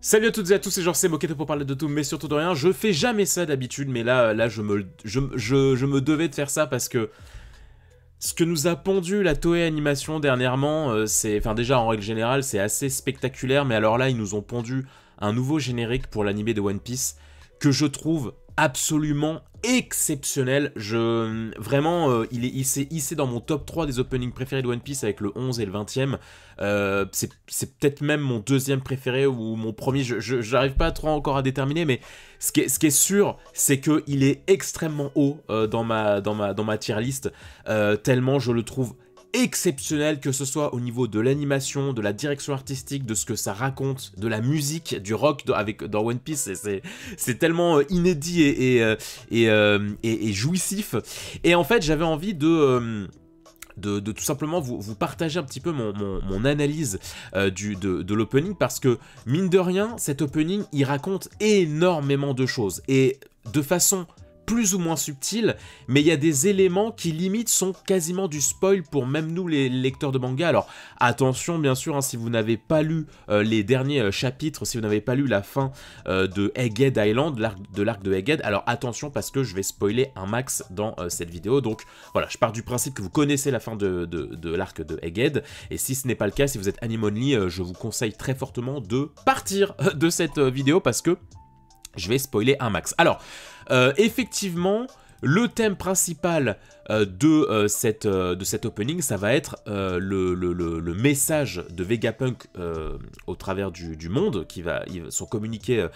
Salut à toutes et à tous, c'est genre c'est Moquette pour parler de tout, mais surtout de rien. Je fais jamais ça d'habitude, mais là je me devais de faire ça parce que ce que nous a pondu la Toei Animation dernièrement, enfin déjà en règle générale, c'est assez spectaculaire, mais alors là, ils nous ont pondu un nouveau générique pour l'animé de One Piece que je trouve absolument exceptionnel. Vraiment, il s'est hissé dans mon top 3 des openings préférés de One Piece avec le 11 et le 20e. C'est peut-être même mon deuxième préféré ou mon premier, j'arrive pas trop encore à déterminer, mais ce qui est sûr, c'est qu'il est extrêmement haut dans ma tier list, tellement je le trouve exceptionnel, que ce soit au niveau de l'animation, de la direction artistique, de ce que ça raconte, de la musique, du rock dans One Piece. C'est tellement inédit et jouissif. Et en fait, j'avais envie de tout simplement vous partager un petit peu mon analyse de l'opening, parce que mine de rien, cet opening, il raconte énormément de choses, et de façon plus ou moins subtile, mais il y a des éléments qui limite sont quasiment du spoil pour même nous les lecteurs de manga. Alors attention bien sûr, hein, si vous n'avez pas lu les derniers chapitres, si vous n'avez pas lu la fin de Egghead Island, de l'arc de Egghead, alors attention parce que je vais spoiler un max dans cette vidéo. Donc voilà, je pars du principe que vous connaissez la fin de l'arc de Egghead, et si ce n'est pas le cas, si vous êtes Anime Only, je vous conseille très fortement de partir de cette vidéo parce que je vais spoiler un max. Alors, effectivement, le thème principal de cet opening, ça va être le message de Vegapunk au travers du monde, ils sont communiqués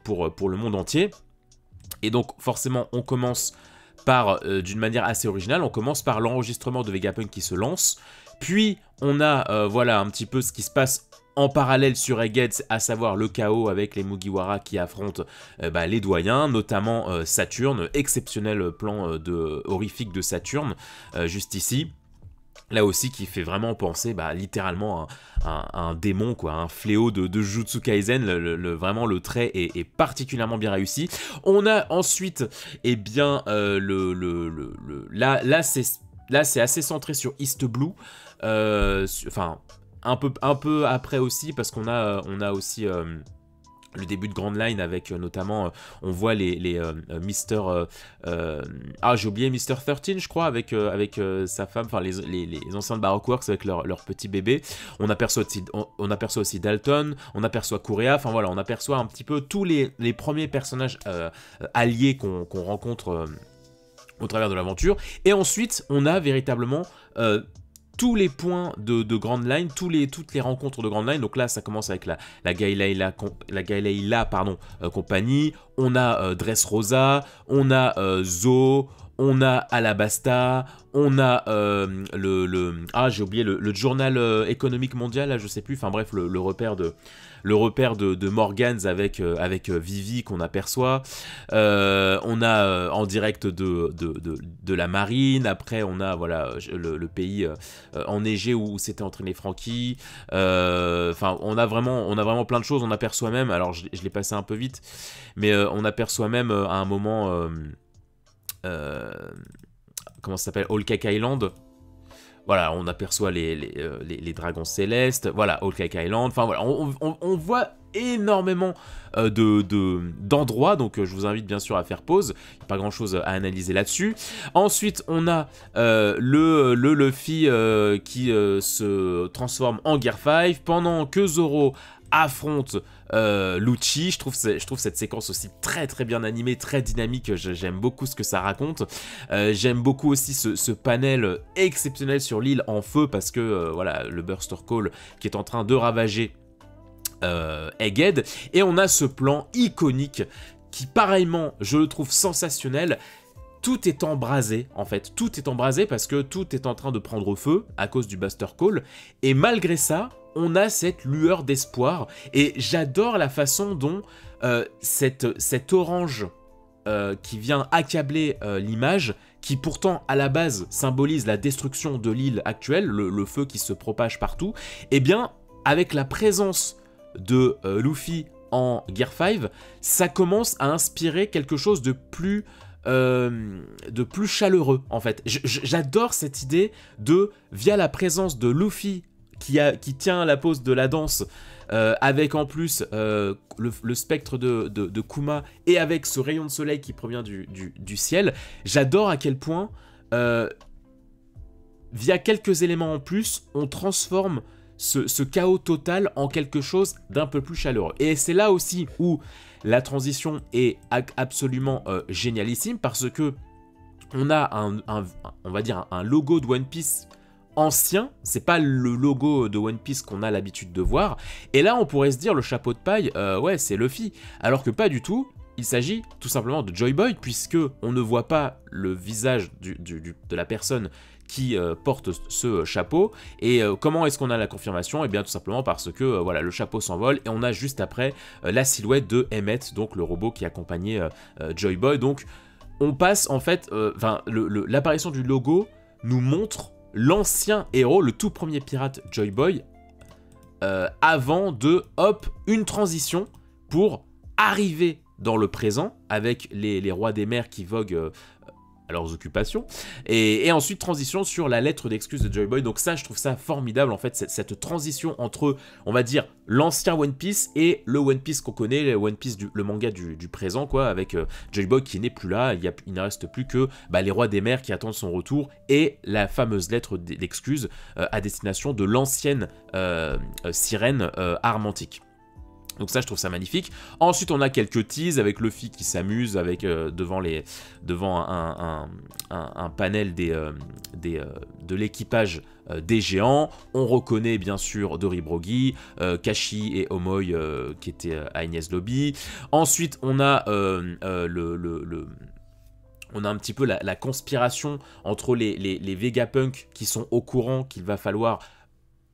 pour le monde entier. Et donc, forcément, on commence par, d'une manière assez originale, on commence par l'enregistrement de Vegapunk qui se lance. Puis, on a, voilà, un petit peu ce qui se passe en parallèle sur Egghead, à savoir le chaos avec les Mugiwara qui affrontent les doyens, notamment Saturne, exceptionnel plan horrifique de Saturne, juste ici. Là aussi, qui fait vraiment penser littéralement à un démon, quoi, un fléau de Jujutsu Kaisen. Vraiment, le trait est particulièrement bien réussi. On a ensuite, eh bien, là c'est assez centré sur East Blue. Enfin, un peu après aussi, parce qu'on a aussi le début de Grand Line avec notamment, on voit les Mister... j'ai oublié Mister 13, je crois, avec sa femme, enfin les anciens de Baroque Works avec leur petit bébé. On aperçoit aussi Dalton, on aperçoit Kurea, enfin voilà, on aperçoit un petit peu tous les premiers personnages alliés qu'on rencontre au travers de l'aventure. Et ensuite, on a véritablement tous les points de Grand Line, toutes les rencontres de Grand Line. Donc là, ça commence avec la Gaileila compagnie. On a Dressrosa, on a Zo, on a Alabasta, on a j'ai oublié le journal économique mondial, là, je sais plus, enfin bref, le repère de Morgans avec Vivi qu'on aperçoit. On a en direct de la marine. Après, on a voilà le pays enneigé où s'était entraîné Franky. Enfin, on a vraiment plein de choses. On aperçoit même, alors je l'ai passé un peu vite, mais on aperçoit même à un moment comment ça s'appelle, Whole Cake Island. Voilà, on aperçoit les dragons célestes, voilà, Whole Cake Island, enfin voilà, on voit énormément d'endroits, donc je vous invite bien sûr à faire pause, il n'y a pas grand chose à analyser là-dessus. Ensuite, on a le Luffy qui se transforme en Gear 5, pendant que Zoro affronte Lucci. Je trouve cette séquence aussi très très bien animée, très dynamique. J'aime beaucoup ce que ça raconte. J'aime beaucoup aussi ce panel exceptionnel sur l'île en feu, parce que voilà, le Buster Call qui est en train de ravager Egghead. Et on a ce plan iconique qui pareillement, je le trouve sensationnel. Tout est embrasé, en fait. Tout est embrasé parce que tout est en train de prendre feu à cause du Buster Call. Et malgré ça, on a cette lueur d'espoir. Et j'adore la façon dont cet orange qui vient accabler l'image, qui pourtant à la base symbolise la destruction de l'île actuelle, le feu qui se propage partout, eh bien, avec la présence de Luffy en Gear 5, ça commence à inspirer quelque chose de plus chaleureux, en fait. J'adore cette idée via la présence de Luffy qui tient la pose de la danse avec en plus le spectre de Kuma, et avec ce rayon de soleil qui provient du ciel. J'adore à quel point, via quelques éléments en plus, on transforme ce chaos total en quelque chose d'un peu plus chaleureux. Et c'est là aussi où la transition est absolument génialissime, parce que on a on va dire un logo de One Piece ancien, c'est pas le logo de One Piece qu'on a l'habitude de voir, et là on pourrait se dire le chapeau de paille, ouais c'est Luffy, alors que pas du tout. Il s'agit tout simplement de Joy Boy, puisque on ne voit pas le visage de la personne qui porte ce chapeau. Et comment est-ce qu'on a la confirmation? Et bien tout simplement parce que voilà, le chapeau s'envole et on a juste après la silhouette de Emmett, donc le robot qui accompagnait Joy Boy. Donc on passe en fait, l'apparition du logo nous montre l'ancien héros, le tout premier pirate Joy Boy, avant de, hop, une transition pour arriver dans le présent, avec les rois des mers qui voguent à leurs occupations, et ensuite transition sur la lettre d'excuse de Joy Boy. Donc ça, je trouve ça formidable, en fait, cette transition entre, on va dire, l'ancien One Piece et le One Piece qu'on connaît, le One Piece, le manga du présent, quoi, avec Joy Boy qui n'est plus là. Il ne reste plus que les rois des mers qui attendent son retour, et la fameuse lettre d'excuse à destination de l'ancienne sirène armantique. Donc ça, je trouve ça magnifique. Ensuite, on a quelques teases avec Luffy qui s'amuse avec devant un panel de l'équipage des géants. On reconnaît bien sûr Dory Broggy, Kashi et Omoi qui étaient à Enies Lobby. Ensuite, on a on a un petit peu la conspiration entre les Vegapunk qui sont au courant qu'il va falloir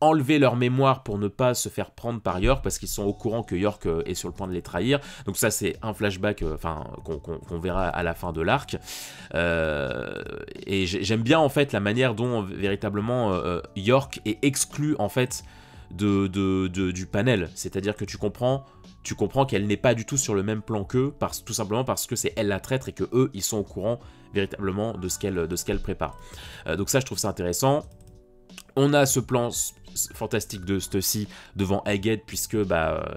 enlever leur mémoire pour ne pas se faire prendre par York, parce qu'ils sont au courant que York est sur le point de les trahir. Donc ça, c'est un flashback qu'on verra à la fin de l'arc. Et j'aime bien en fait la manière dont véritablement York est exclu en fait du panel. C'est-à-dire que tu comprends qu'elle n'est pas du tout sur le même plan qu'eux, tout simplement parce que c'est elle la traître et que eux ils sont au courant véritablement de ce qu'elle prépare. Donc ça, je trouve ça intéressant. On a ce plan fantastique de Stussy devant Egghead, puisque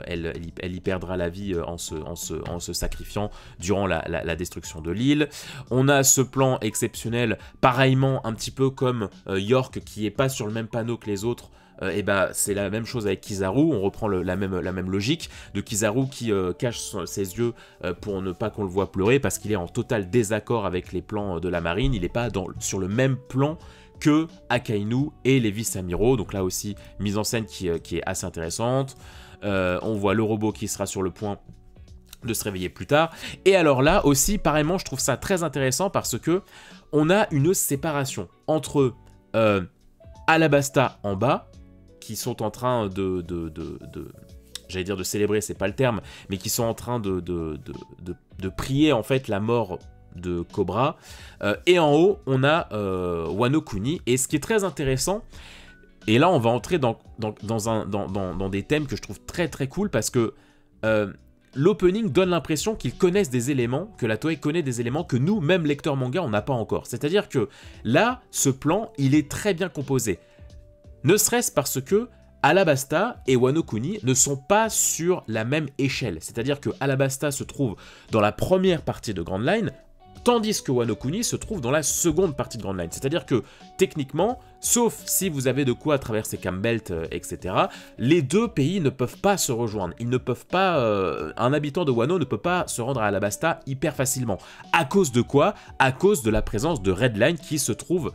elle y perdra la vie en se sacrifiant durant la destruction de l'île. On a ce plan exceptionnel, pareillement un petit peu comme York qui est pas sur le même panneau que les autres. C'est la même chose avec Kizaru, on reprend la même logique de Kizaru qui cache ses yeux pour ne pas qu'on le voit pleurer, parce qu'il est en total désaccord avec les plans de la marine. Il n'est pas sur le même plan que Akainu et les vice-amiraux. Donc là aussi, mise en scène qui est assez intéressante. On voit le robot qui sera sur le point de se réveiller plus tard. Et alors là aussi, pareillement, je trouve ça très intéressant, parce que on a une séparation entre Alabasta en bas, qui sont en train j'allais dire de célébrer, c'est pas le terme, mais qui sont en train de prier en fait la mort de Cobra, et en haut on a Wano Kuni. Et ce qui est très intéressant, et là on va entrer dans des thèmes que je trouve très très cool, parce que l'opening donne l'impression qu'ils connaissent des éléments, que la Toei connaît des éléments que nous, même lecteurs manga, on n'a pas encore. C'est-à-dire que là, ce plan, il est très bien composé. Ne serait-ce parce que Alabasta et Wano Kuni ne sont pas sur la même échelle. C'est-à-dire que Alabasta se trouve dans la première partie de Grand Line, tandis que Wano Kuni se trouve dans la seconde partie de Grand Line. C'est-à-dire que, techniquement, sauf si vous avez de quoi traverser Campbelt, etc., les deux pays ne peuvent pas se rejoindre. Ils ne peuvent pas... un habitant de Wano ne peut pas se rendre à Alabasta hyper facilement. À cause de quoi? À cause de la présence de Red Line qui se trouve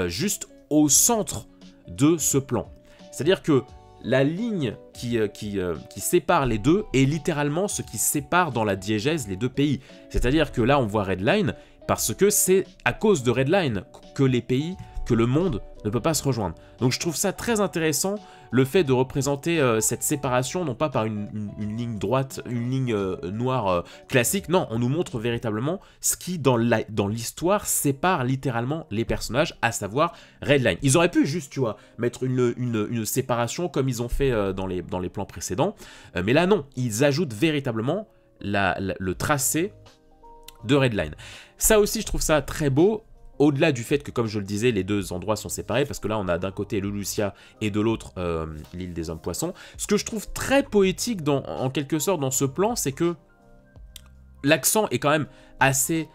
juste au centre de ce plan. C'est-à-dire que la ligne qui sépare les deux est littéralement ce qui sépare dans la diégèse les deux pays. C'est-à-dire que là, on voit Red Line, parce que c'est à cause de Red Line que les pays, que le monde ne peut pas se rejoindre. Donc je trouve ça très intéressant, le fait de représenter cette séparation, non pas par une ligne droite, une ligne noire classique, non, on nous montre véritablement ce qui, dans l'histoire, sépare littéralement les personnages, à savoir Red Line. Ils auraient pu juste, tu vois, mettre une séparation comme ils ont fait dans les plans précédents, mais là non, ils ajoutent véritablement le tracé de Red Line. Ça aussi, je trouve ça très beau. au-delà du fait que, comme je le disais, les deux endroits sont séparés, parce que là, on a d'un côté le Lucia et de l'autre l'île des Hommes-Poissons. Ce que je trouve très poétique, en quelque sorte, dans ce plan, c'est que l'accent est quand même assez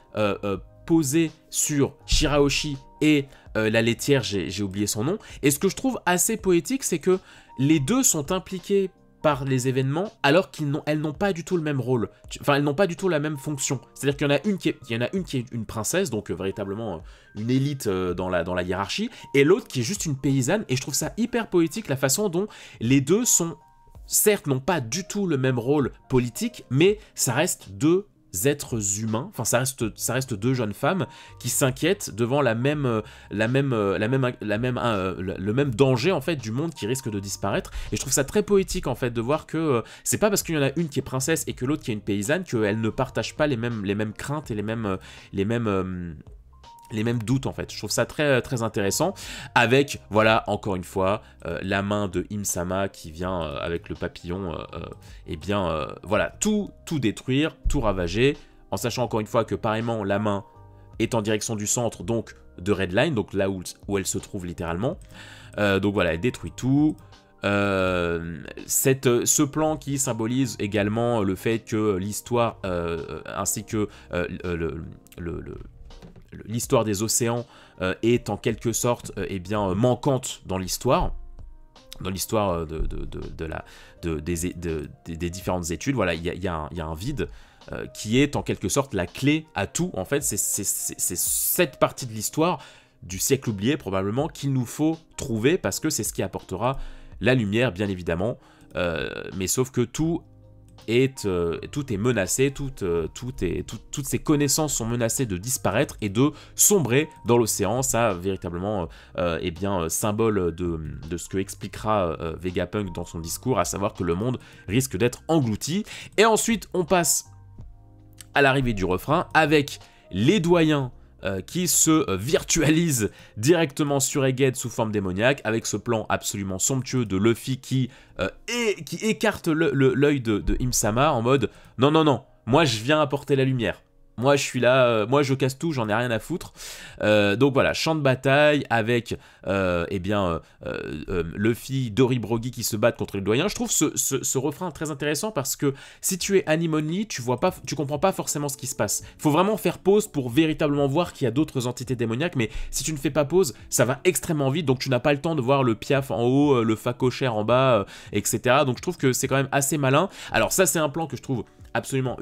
posé sur Shirahoshi et la laitière, j'ai oublié son nom. Et ce que je trouve assez poétique, c'est que les deux sont impliqués par les événements, alors qu'elles n'ont pas du tout le même rôle. Enfin, elles n'ont pas du tout la même fonction. C'est-à-dire qu'il y en a une qui est une princesse, donc véritablement une élite dans la hiérarchie, et l'autre qui est juste une paysanne. Et je trouve ça hyper poétique, la façon dont les deux sont, certes, n'ont pas du tout le même rôle politique, mais ça reste deux êtres humains, enfin ça reste deux jeunes femmes qui s'inquiètent devant le même danger en fait du monde qui risque de disparaître. Et je trouve ça très poétique en fait de voir que c'est pas parce qu'il y en a une qui est princesse et que l'autre qui est une paysanne qu'elles ne partagent pas les mêmes craintes et les mêmes doutes en fait. Je trouve ça très, très intéressant, avec, voilà, encore une fois, la main de Im-sama qui vient avec le papillon, et bien, voilà, tout détruire, tout ravager, en sachant encore une fois que pareillement, la main est en direction du centre, donc de Redline, donc là où elle se trouve littéralement. Donc voilà, elle détruit tout. Ce plan qui symbolise également le fait que l'histoire, ainsi que l'histoire des océans est en quelque sorte eh bien, manquante dans l'histoire des différentes études. Voilà, il y a un vide qui est en quelque sorte la clé à tout. En fait, c'est cette partie de l'histoire du siècle oublié probablement qu'il nous faut trouver, parce que c'est ce qui apportera la lumière, bien évidemment. Mais sauf que tout est menacé, toutes ces connaissances sont menacées de disparaître et de sombrer dans l'océan. Ça, véritablement, eh bien, symbole de ce que expliquera Vegapunk dans son discours, à savoir que le monde risque d'être englouti. Et ensuite, on passe à l'arrivée du refrain, avec les doyens qui se virtualise directement sur Egghead sous forme démoniaque, avec ce plan absolument somptueux de Luffy qui écarte l'œil de Im-sama en mode « Non, non, non, moi je viens apporter la lumière. Moi je suis là, moi je casse tout, j'en ai rien à foutre. » Donc voilà, champ de bataille avec eh bien, Luffy, Dory Brogy qui se battent contre les doyens. Je trouve ce refrain très intéressant parce que si tu es anime only, tu comprends pas forcément ce qui se passe. Il faut vraiment faire pause pour véritablement voir qu'il y a d'autres entités démoniaques, mais si tu ne fais pas pause, ça va extrêmement vite, donc tu n'as pas le temps de voir le piaf en haut, le facochère en bas, etc. Donc je trouve que c'est quand même assez malin. Alors ça, c'est un plan que je trouve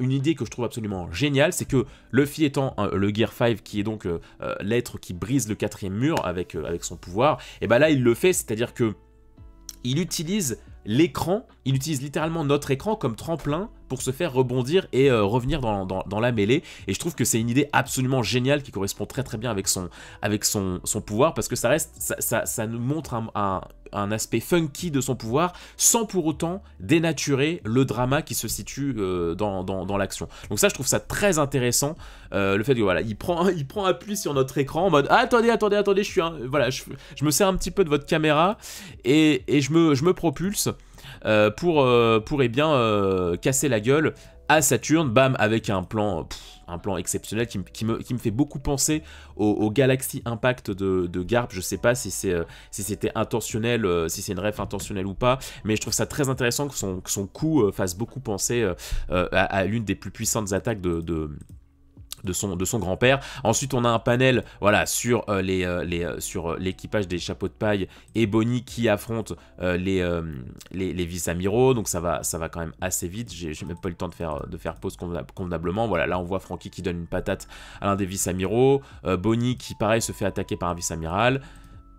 une idée que je trouve absolument géniale, c'est que Luffy étant le Gear 5, qui est donc l'être qui brise le 4e mur avec son pouvoir, et ben là il le fait, c'est-à-dire que il utilise l'écran, il utilise littéralement notre écran comme tremplin pour se faire rebondir et revenir dans la mêlée. Et je trouve que c'est une idée absolument géniale qui correspond très très bien avec son pouvoir, parce que ça nous montre un aspect funky de son pouvoir sans pour autant dénaturer le drama qui se situe dans l'action. Donc ça, je trouve ça très intéressant, le fait que voilà, il prend appui sur notre écran en mode ah, attendez, voilà, je me sers un petit peu de votre caméra et je me propulse pour eh bien casser la gueule à Saturne, bam, avec un plan exceptionnel qui me fait beaucoup penser au Galaxy Impact de Garp. Je sais pas si c'était intentionnel, si c'est une ref intentionnelle ou pas, mais je trouve ça très intéressant que son coup fasse beaucoup penser à l'une des plus puissantes attaques de son grand-père. Ensuite, on a un panel, voilà, sur l'équipage des chapeaux de paille et Bonnie qui affrontent les vice-amiraux. Donc ça va quand même assez vite. J'ai même pas eu le temps de faire pause convenablement. Voilà, là on voit Franky qui donne une patate à l'un des vice-amiraux, Bonnie qui pareil se fait attaquer par un vice-amiral.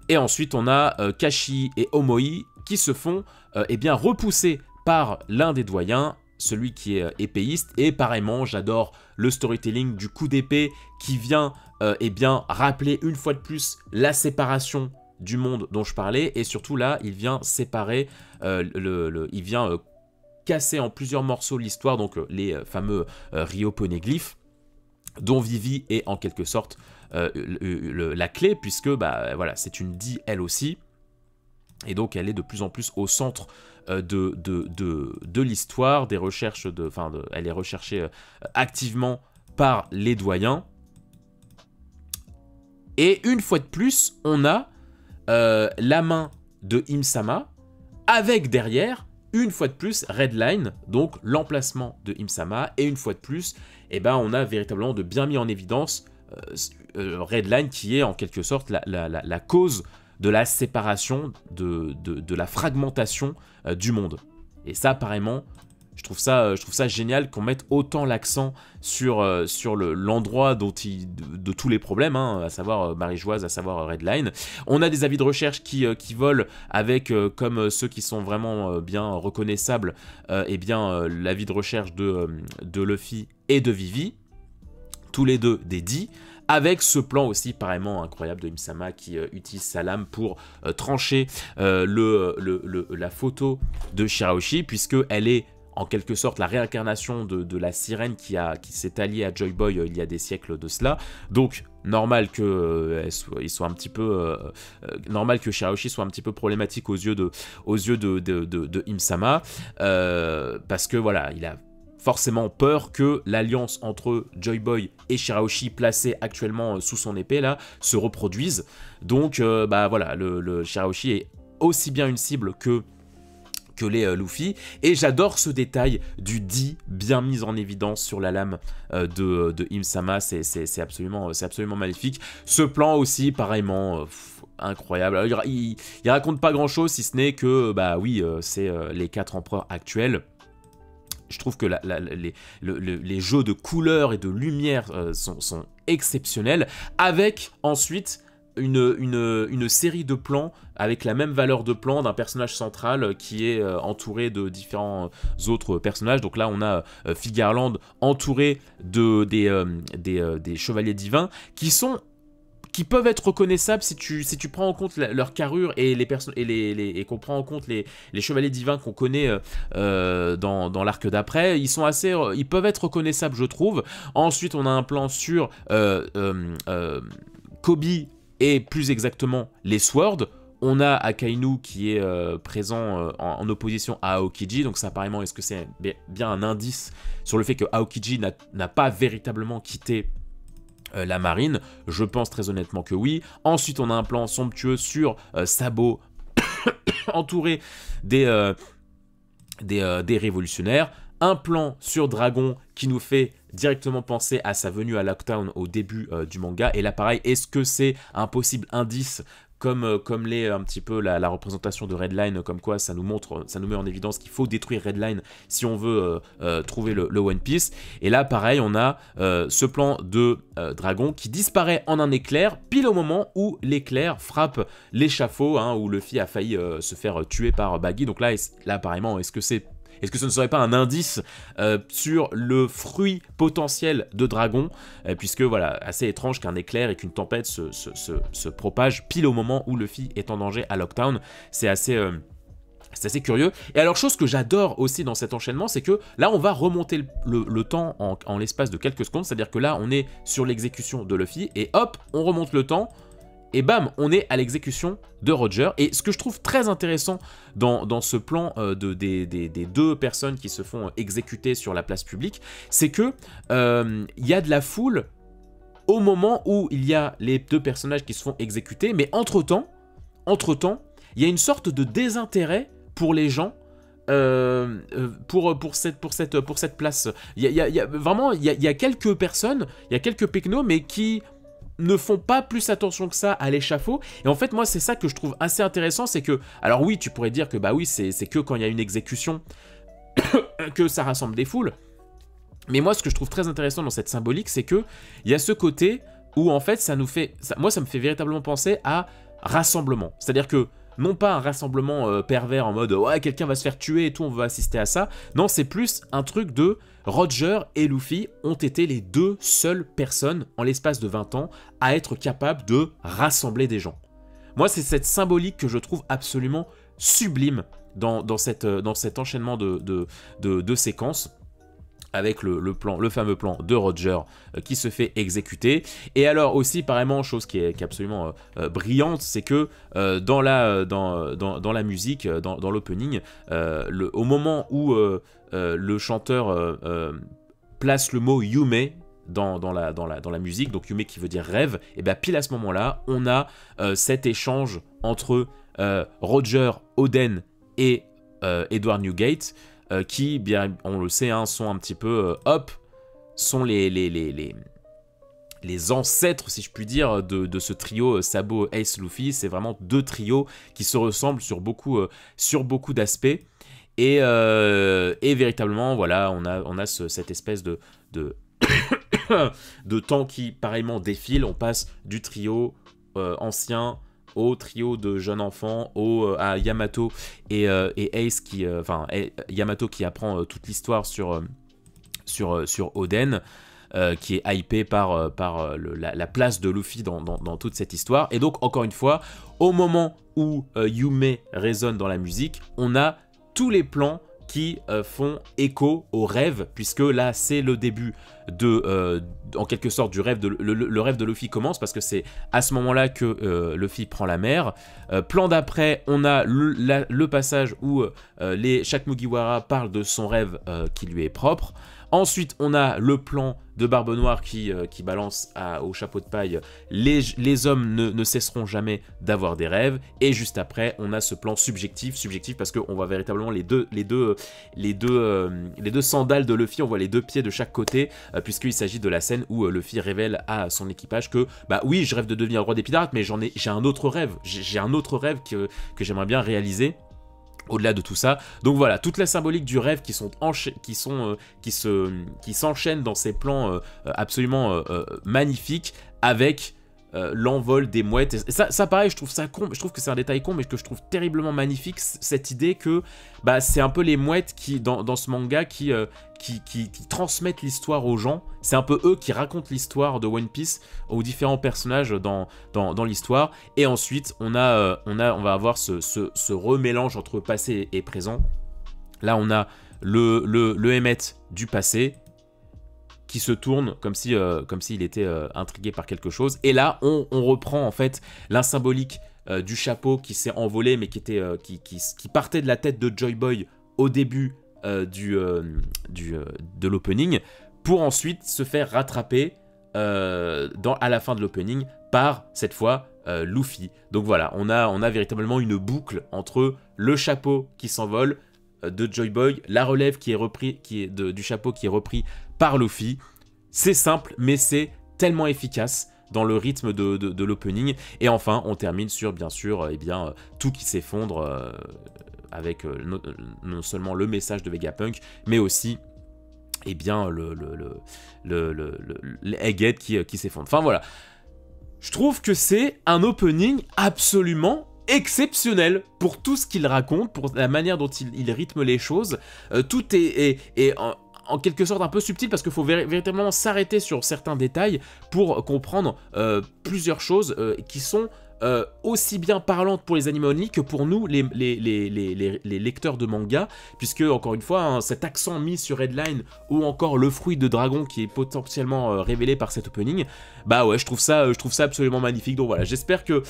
Et ensuite on a Kashi et Omoi qui se font eh bien repousser par l'un des doyens, celui qui est épéiste. Et pareillement, j'adore le storytelling du coup d'épée qui vient eh bien rappeler une fois de plus la séparation du monde dont je parlais, et surtout là il vient séparer il vient casser en plusieurs morceaux l'histoire, donc les fameux Ryoponeglyphes dont Vivi est en quelque sorte la clé, puisque bah voilà, c'est une Dee elle aussi, et donc elle est de plus en plus au centre de l'histoire, des recherches, elle est recherchée activement par les doyens. Et une fois de plus, on a la main de Im-sama, avec derrière, une fois de plus, Redline, donc l'emplacement de Im-sama, et une fois de plus, eh ben, on a véritablement de bien mis en évidence Redline qui est en quelque sorte la cause de la séparation, de la fragmentation du monde. Et ça, apparemment, je trouve ça génial qu'on mette autant l'accent sur l'endroit de tous les problèmes, hein, à savoir Marie-Joise, à savoir Redline. On a des avis de recherche qui volent avec, comme ceux qui sont vraiment bien reconnaissables, eh bien, l'avis de recherche de Luffy et de Vivi, tous les deux des 10, avec ce plan aussi pareillement incroyable de Im-sama qui utilise sa lame pour trancher la photo de Shirahoshi, puisqu'elle est en quelque sorte la réincarnation de la sirène qui s'est alliée à Joy Boy il y a des siècles de cela. Donc normal que normal que Shirahoshi soit un petit peu problématique aux yeux de Im-sama, parce que voilà, il a forcément peur que l'alliance entre Joy Boy et Shirahoshi, placée actuellement sous son épée là, se reproduise. Donc bah voilà, le Shirahoshi est aussi bien une cible que les Luffy, et j'adore ce détail du di bien mis en évidence sur la lame de Im-sama, c'est absolument magnifique. Ce plan aussi, pareillement, incroyable. Alors, il raconte pas grand chose, si ce n'est que, bah oui, c'est les 4 empereurs actuels. Je trouve que les jeux de couleurs et de lumière sont exceptionnels, avec ensuite une série de plans avec la même valeur de plan d'un personnage central qui est entouré de différents autres personnages. Donc là, on a Figarland entouré des chevaliers divins qui peuvent être reconnaissables si tu prends en compte leur carrure et qu'on prend en compte les chevaliers divins qu'on connaît dans l'arc d'après. Ils peuvent être reconnaissables, je trouve. Ensuite, on a un plan sur Koby et plus exactement les Swords. On a Akainu qui est présent en opposition à Aokiji, donc ça apparemment, est-ce que c'est bien un indice sur le fait que Aokiji n'a pas véritablement quitté la marine? Je pense très honnêtement que oui. Ensuite, on a un plan somptueux sur Sabo, entouré des révolutionnaires. Un plan sur Dragon qui nous fait directement penser à sa venue à Lockdown au début du manga. Et là, pareil, est-ce que c'est un possible indice comme l'est un petit peu la représentation de Redline, comme quoi ça nous met en évidence qu'il faut détruire Redline si on veut trouver le One Piece. Et là, pareil, on a ce plan de Dragon qui disparaît en un éclair, pile au moment où l'éclair frappe l'échafaud, hein, où Luffy a failli se faire tuer par Baggy. Donc là apparemment, est-ce que ce ne serait pas un indice sur le fruit potentiel de Dragon, puisque voilà, assez étrange qu'un éclair et qu'une tempête se propagent pile au moment où Luffy est en danger à Lockdown. C'est assez curieux. Et alors, chose que j'adore aussi dans cet enchaînement, c'est que là, on va remonter le temps en l'espace de quelques secondes, c'est-à-dire que là, on est sur l'exécution de Luffy, et hop, on remonte le temps, et bam, on est à l'exécution de Roger. Et ce que je trouve très intéressant dans ce plan des deux personnes qui se font exécuter sur la place publique, c'est que y a de la foule au moment où il y a les deux personnages qui se font exécuter, mais entre-temps, il y a une sorte de désintérêt pour les gens pour cette place. Il y a quelques personnes, il y a quelques pecnos, mais qui ne font pas plus attention que ça à l'échafaud. Et en fait, moi, c'est ça que je trouve assez intéressant, c'est que, alors oui, tu pourrais dire que bah oui, c'est que quand il y a une exécution que ça rassemble des foules. Mais moi, ce que je trouve très intéressant dans cette symbolique, c'est que il y a ce côté où en fait, ça me fait véritablement penser à rassemblement. C'est-à-dire que non pas un rassemblement pervers en mode ouais, quelqu'un va se faire tuer et tout, on veut assister à ça. Non, c'est plus un truc de Roger et Luffy ont été les deux seules personnes en l'espace de 20 ans à être capables de rassembler des gens. Moi, c'est cette symbolique que je trouve absolument sublime dans cet enchaînement de séquences, avec le fameux plan de Roger qui se fait exécuter. Et alors aussi, apparemment, chose qui est absolument brillante, c'est que dans la musique, dans l'opening, au moment où le chanteur place le mot Yume dans la musique, donc Yume qui veut dire rêve, et bien pile à ce moment-là, on a cet échange entre Roger Oden et Edward Newgate, qui, bien, on le sait, hein, sont un petit peu, sont les ancêtres, si je puis dire, de ce trio Sabo, Ace, Luffy. C'est vraiment deux trios qui se ressemblent sur beaucoup d'aspects. Et véritablement, voilà, on a cette espèce de de temps qui, pareillement, défile. On passe du trio ancien au trio de jeunes enfants, à Yamato et Ace Yamato qui apprend toute l'histoire sur Oden, qui est hypé par la place de Luffy dans toute cette histoire. Et donc, encore une fois, au moment où Yume résonne dans la musique, on a tous les plans qui font écho au rêve, puisque là, c'est le début en quelque sorte, du rêve le rêve de Luffy commence, parce que c'est à ce moment-là que Luffy prend la mer. Plan d'après, on a le passage où chaque Mugiwara parle de son rêve qui lui est propre. Ensuite, on a le plan de Barbe Noire qui balance au chapeau de paille « Les hommes ne cesseront jamais d'avoir des rêves ». Et juste après, on a ce plan subjectif parce qu'on voit véritablement les deux sandales de Luffy, on voit les deux pieds de chaque côté, puisqu'il s'agit de la scène où Luffy révèle à son équipage que « Bah oui, je rêve de devenir le roi des pirates, mais j'ai un autre rêve, j'ai un autre rêve que j'aimerais bien réaliser ». Au-delà de tout ça, donc voilà, toute la symbolique du rêve qui s'enchaînent dans ces plans absolument magnifiques, avec l'envol des mouettes. Et ça pareil, je trouve ça con, je trouve que c'est un détail con, mais que je trouve terriblement magnifique, cette idée que bah, c'est un peu les mouettes qui, dans ce manga, qui transmettent l'histoire aux gens. C'est un peu eux qui racontent l'histoire de One Piece aux différents personnages dans l'histoire. Et ensuite, on va avoir ce remélange entre passé et présent. Là, on a le Emmet du passé qui se tourne comme s'il était intrigué par quelque chose. Et là, on reprend en fait la symbolique du chapeau qui s'est envolé, mais qui partait de la tête de Joy Boy au début de l'opening, pour ensuite se faire rattraper à la fin de l'opening par, cette fois, Luffy. Donc voilà, on a véritablement une boucle entre le chapeau qui s'envole de Joy Boy, la relève du chapeau qui est repris par Luffy. C'est simple, mais c'est tellement efficace dans le rythme de l'opening. Et enfin, on termine sur, bien sûr, tout qui s'effondre avec non seulement le message de Vegapunk, mais aussi le Egghead qui s'effondre. Enfin voilà, je trouve que c'est un opening absolument exceptionnel pour tout ce qu'il raconte, pour la manière dont il rythme les choses. Tout est en quelque sorte un peu subtil, parce qu'il faut véritablement s'arrêter sur certains détails pour comprendre plusieurs choses qui sont aussi bien parlantes pour les anime only que pour nous les lecteurs de manga, puisque encore une fois, hein, cet accent mis sur Headline, ou encore le fruit de dragon qui est potentiellement révélé par cet opening, bah ouais, je trouve ça absolument magnifique. Donc voilà, j'espère que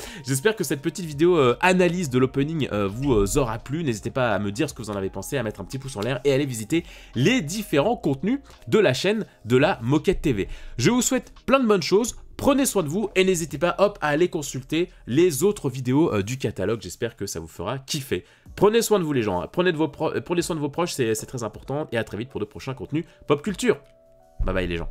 cette petite vidéo analyse de l'opening vous aura plu. N'hésitez pas à me dire ce que vous en avez pensé, à mettre un petit pouce en l'air et à aller visiter les différents contenus de la chaîne de la Moquette TV. Je vous souhaite plein de bonnes choses. Prenez soin de vous et n'hésitez pas à aller consulter les autres vidéos du catalogue. J'espère que ça vous fera kiffer. Prenez soin de vous les gens, hein. Prenez soin de vos proches, c'est très important. Et à très vite pour de prochains contenus pop culture. Bye bye les gens.